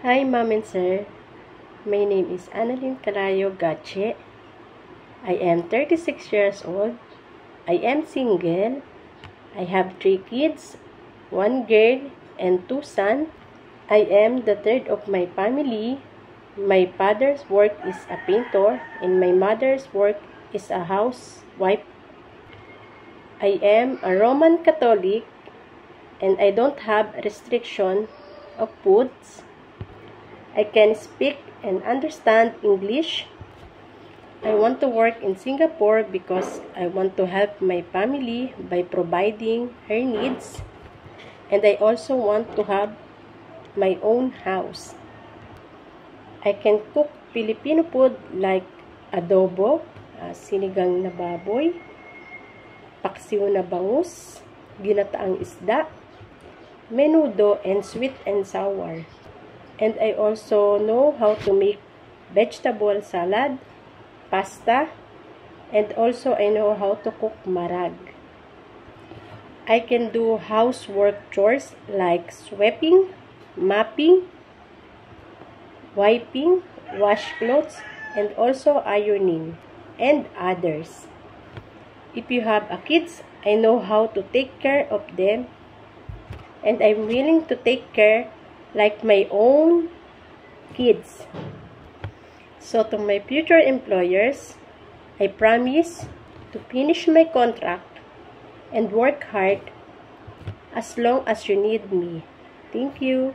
Hi, Mom and Sir. My name is Annalyn Calayo Gache. I am 36 years old. I am single. I have 3 kids, 1 girl and 2 sons. I am the third of my family. My father's work is a painter and my mother's work is a housewife. I am a Roman Catholic and I don't have restriction of foods. I can speak and understand English. I want to work in Singapore because I want to help my family by providing her needs. And I also want to have my own house. I can cook Filipino food like adobo, sinigang na baboy, paksiw na bangus, ginataang isda, menudo, and sweet and sour. And I also know how to make vegetable salad, pasta, and also I know how to cook marag. I can do housework chores like sweeping, mopping, wiping, wash clothes, and also ironing, and others. If you have a kids, I know how to take care of them, and I'm willing to take care like my own kids. So to my future employers, I promise to finish my contract and work hard as long as you need me. Thank you.